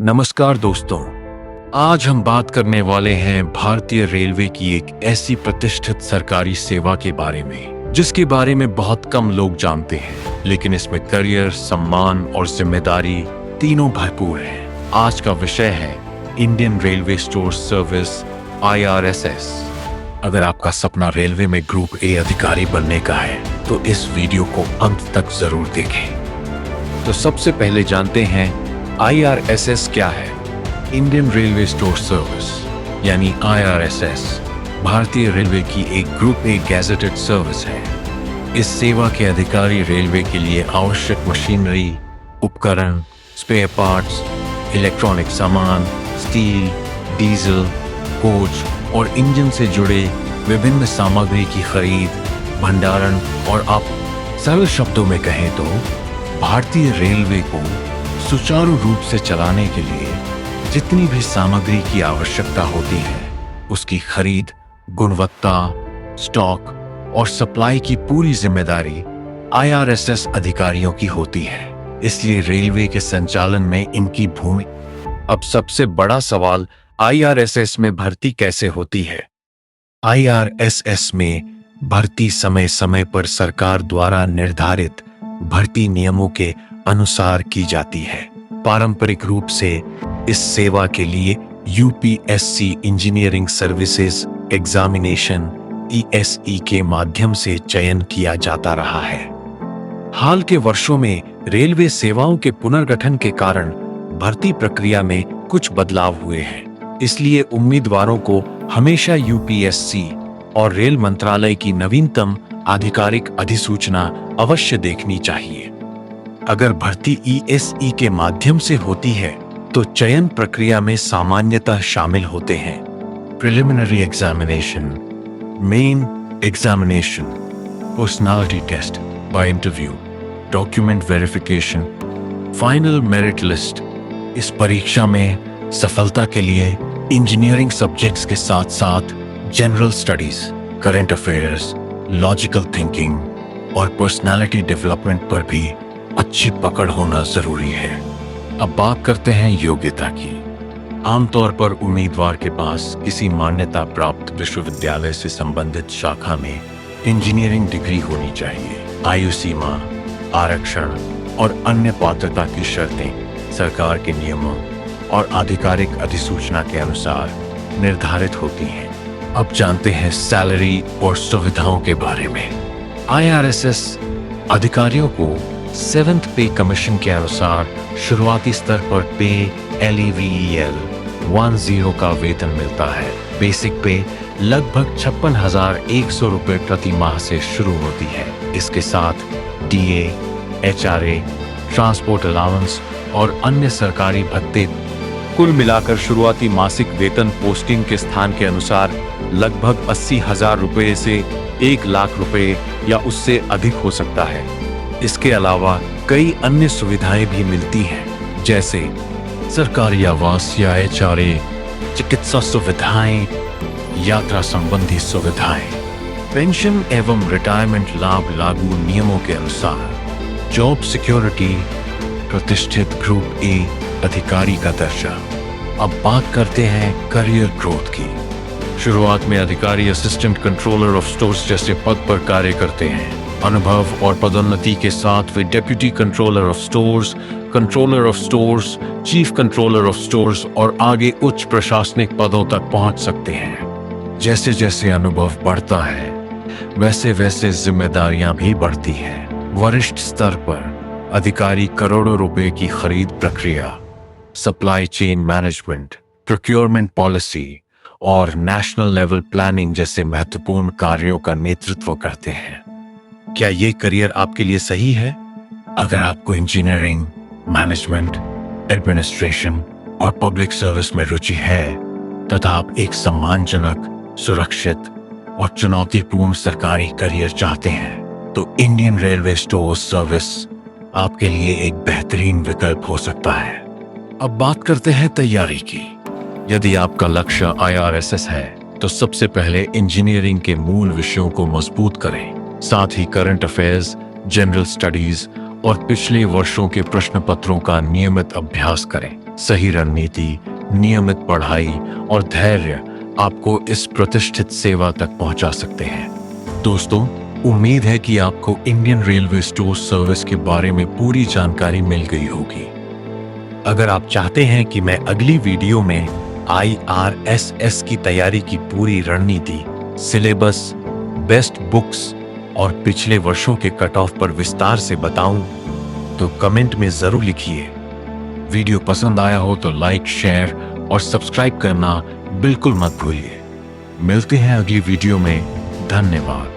नमस्कार दोस्तों, आज हम बात करने वाले हैं भारतीय रेलवे की एक ऐसी प्रतिष्ठित सरकारी सेवा के बारे में जिसके बारे में बहुत कम लोग जानते हैं, लेकिन इसमें करियर, सम्मान और जिम्मेदारी तीनों भरपूर हैं। आज का विषय है Indian railway store service IRSS। अगर आपका सपना रेलवे में ग्रुप ए अधिकारी बनने का है तो इस वीडियो को अंत तक जरूर देखें। तो सबसे पहले जानते हैं IRSS क्या है। इंडियन रेलवे स्टोर सर्विस यानी IRSS भारतीय रेलवे की एक ग्रुप ए गैजेटेड सर्विस है। इस सेवा के अधिकारी रेलवे के लिए आवश्यक मशीनरी, उपकरण, स्पेयर पार्ट्स, इलेक्ट्रॉनिक सामान, स्टील, डीजल, कोच और इंजन से जुड़े विभिन्न सामग्री की खरीद, भंडारण और आप सरल शब्दों में कहें तो भारतीय रेलवे को सुचारू रूप से चलाने के लिए जितनी भी सामग्री की आवश्यकता होती है उसकी खरीद, गुणवत्ता, स्टॉक और सप्लाई की पूरी जिम्मेदारी IRSS अधिकारियों की होती है। इसलिए रेलवे के संचालन में इनकी भूमिका। अब सबसे बड़ा सवाल IRSS में भर्ती कैसे होती है। IRSS में भर्ती समय समय पर सरकार द्वारा निर्धारित भर्ती नियमों के अनुसार की जाती है। पारंपरिक रूप से इस सेवा के लिए UPSC engineering services examination ESE के माध्यम से चयन किया जाता रहा है। हाल के वर्षों में रेलवे सेवाओं के पुनर्गठन के कारण भर्ती प्रक्रिया में कुछ बदलाव हुए हैं। इसलिए उम्मीदवारों को हमेशा UPSC और रेल मंत्रालय की नवीनतम आधिकारिक अधिसूचना अवश्य देखनी चाहिए। अगर भर्ती ESE के माध्यम से होती है तो चयन प्रक्रिया में सामान्यतः शामिल होते हैं preliminary examination, main examination, personality test by interview, document verification, final merit list. इस परीक्षा में सफलता के लिए इंजीनियरिंग सब्जेक्ट्स के साथ साथ general studies, current affairs, logical thinking और पर्सनालिटी डेवलपमेंट पर भी अच्छी पकड़ होना जरूरी है। अब बात करते हैं योग्यता की। आमतौर पर उम्मीदवार के पास किसी मान्यता प्राप्त विश्वविद्यालय से संबंधित शाखा में इंजीनियरिंग डिग्री होनी चाहिए। आयु सीमा, आरक्षण और अन्य पात्रता की शर्तें सरकार के नियमों और आधिकारिक अधिसूचना के अनुसार निर्धारित होती हैं। अब जानते हैं सैलरी और सुविधाओं के बारे में। IRSS अधिकारियों को 7th पे कमीशन के अनुसार शुरुआती स्तर पर पे LEVEL 10 का वेतन मिलता है। बेसिक पे लगभग 56,100 रुपये प्रति माह से शुरू होती है। इसके साथ DA, HRA, ट्रांसपोर्ट अलाउंस और अन्य सरकारी भत्ते, कुल मिलाकर शुरुआती मासिक वेतन पोस्टिंग के स्थान के अनुसार लगभग 80,000 रुपये से 1 लाख रुपये या उससे अधिक हो सकता है। इसके अलावा कई अन्य सुविधाएं भी मिलती हैं, जैसे सरकारी आवास या HRA, चिकित्सा सुविधाएं, यात्रा संबंधी सुविधाएं, पेंशन एवं रिटायरमेंट लाभ लागू नियमों के अनुसार, जॉब सिक्योरिटी, प्रतिष्ठित ग्रुप ए अधिकारी का दर्जा। अब बात करते हैं करियर ग्रोथ की। शुरुआत में अधिकारी असिस्टेंट कंट्रोलर ऑफ स्टोर्स जैसे पद पर कार्य करते हैं। अनुभव और पदोन्नति के साथ वे deputy controller of stores, controller of stores, chief controller of stores और आगे उच्च प्रशासनिक पदों तक पहुंच सकते हैं। जैसे जैसे अनुभव बढ़ता है वैसे वैसे जिम्मेदारियां भी बढ़ती हैं। वरिष्ठ स्तर पर अधिकारी करोड़ों रुपए की खरीद प्रक्रिया, supply chain management, procurement policy और नेशनल लेवल प्लानिंग जैसे महत्वपूर्ण कार्यों का नेतृत्व करते हैं। क्या ये करियर आपके लिए सही है? अगर आपको इंजीनियरिंग, मैनेजमेंट, एडमिनिस्ट्रेशन और पब्लिक सर्विस में रुचि है तथा आप एक सम्मानजनक, सुरक्षित और चुनौतीपूर्ण सरकारी करियर चाहते हैं तो इंडियन रेलवे स्टोर सर्विस आपके लिए एक बेहतरीन विकल्प हो सकता है। अब बात करते हैं तैयारी की। यदि आपका लक्ष्य IRSS है तो सबसे पहले इंजीनियरिंग के मूल विषयों को मजबूत करें। साथ ही करंट अफेयर्स, जनरल स्टडीज और पिछले वर्षों के प्रश्न पत्रों का नियमित अभ्यास करें। सही रणनीति, नियमित पढ़ाई और धैर्य आपको इस प्रतिष्ठित सेवा तक पहुंचा सकते हैं। दोस्तों, उम्मीद है कि आपको इंडियन रेलवे स्टोर सर्विस के बारे में पूरी जानकारी मिल गई होगी। अगर आप चाहते हैं कि मैं अगली वीडियो में IRSS की तैयारी की पूरी रणनीति, सिलेबस, बेस्ट बुक्स और पिछले वर्षों के कट ऑफ पर विस्तार से बताऊं, तो कमेंट में जरूर लिखिए। वीडियो पसंद आया हो तो लाइक, शेयर और सब्सक्राइब करना बिल्कुल मत भूलिए। मिलते हैं अगली वीडियो में। धन्यवाद।